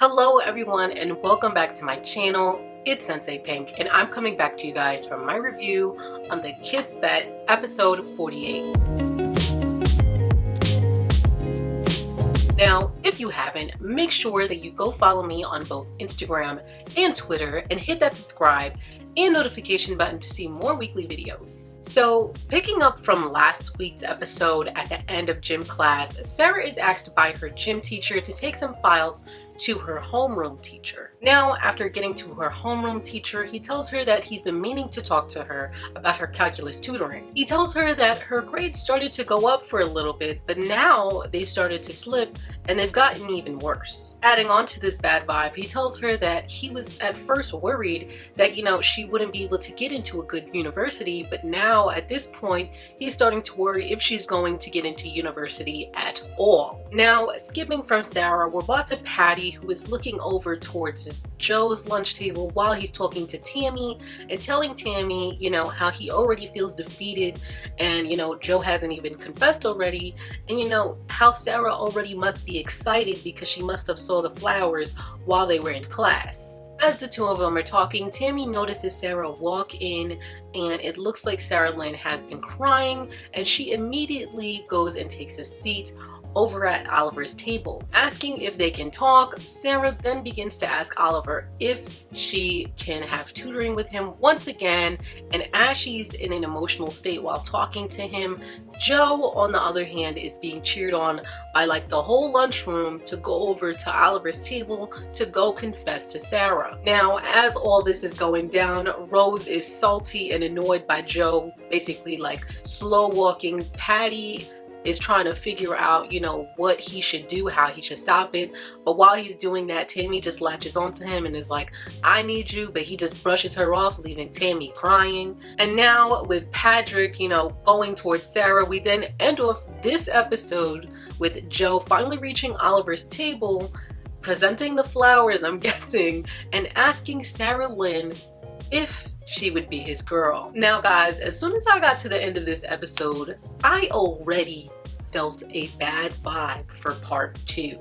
Hello everyone and welcome back to my channel. It's Sensei Pink and I'm coming back to you guys from my review on the Kiss Bet episode 48. Now, if you haven't, make sure that you go follow me on both Instagram and Twitter and hit that subscribe and notification button to see more weekly videos. So, picking up from last week's episode at the end of gym class, Sarah is asked by her gym teacher to take some files to her homeroom teacher. Now, after getting to her homeroom teacher, he tells her that he's been meaning to talk to her about her calculus tutoring. He tells her that her grades started to go up for a little bit, but now they started to slip and they've gotten even worse. Adding on to this bad vibe, he tells her that he was at first worried that, she wouldn't be able to get into a good university, but now at this point, he's starting to worry if she's going to get into university at all. Now, skipping from Sarah, we're brought to Patty, who is looking over towards Joe's lunch table while he's talking to Tammy and telling Tammy, how he already feels defeated and, Joe hasn't even confessed already, and, how Sarah already must be excited because she must have saw the flowers while they were in class. As the two of them are talking, Tammy notices Sarah walk in and it looks like Sarah Lynn has been crying, and she immediately goes and takes a seat over at Oliver's table. Asking if they can talk, Sarah then begins to ask Oliver if she can have tutoring with him once again, and as she's in an emotional state while talking to him, Joe, on the other hand, is being cheered on by the whole lunchroom to go over to Oliver's table to go confess to Sarah. Now, as all this is going down, Rose is salty and annoyed by Joe, basically slow walking. Patty is trying to figure out, what he should do, how he should stop it. But while he's doing that, Tammy just latches onto him and is like, I need you, but he just brushes her off, leaving Tammy crying. And now with Patrick, going towards Sarah, we then end off this episode with Joe finally reaching Oliver's table, presenting the flowers, I'm guessing, and asking Sarah Lynn if she would be his girl. Now guys, as soon as I got to the end of this episode, I already felt a bad vibe for part 2.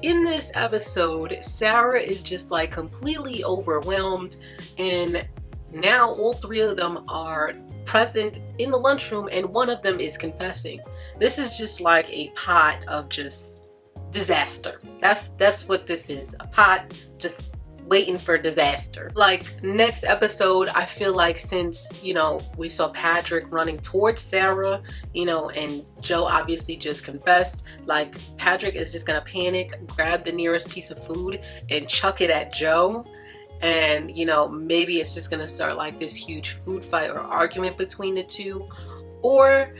In this episode, Sarah is just completely overwhelmed, and now all three of them are present in the lunchroom and one of them is confessing. This is just a pot of just disaster. That's what this is, a pot just waiting for disaster. Next episode, I feel since we saw Patrick running towards Sarah, and Joe obviously just confessed, Patrick is just gonna panic, grab the nearest piece of food and chuck it at Joe, and maybe it's just gonna start this huge food fight or argument between the two. Or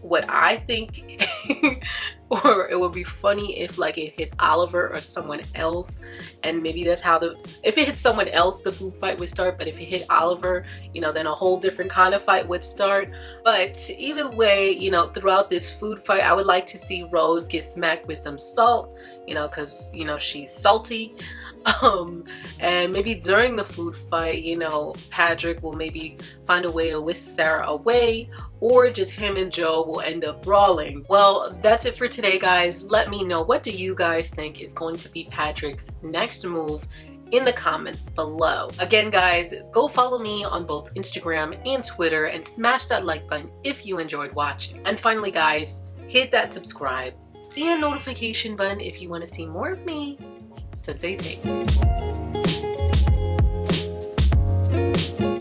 what I think or it would be funny if it hit Oliver or someone else, and maybe that's how if it hit someone else, the food fight would start. But if it hit Oliver, then a whole different kind of fight would start. But either way, throughout this food fight, I would like to see Rose get smacked with some salt, because she's salty. And maybe during the food fight, Patrick will maybe find a way to whisk Sarah away, or just him and Joe will end up brawling. Well, that's it for today, guys. Let me know, what do you guys think is going to be Patrick's next move in the comments below. Again, guys, go follow me on both Instagram and Twitter and smash that like button if you enjoyed watching. And finally, guys, hit that subscribe and notification button if you want to see more of me, Sensei Pink.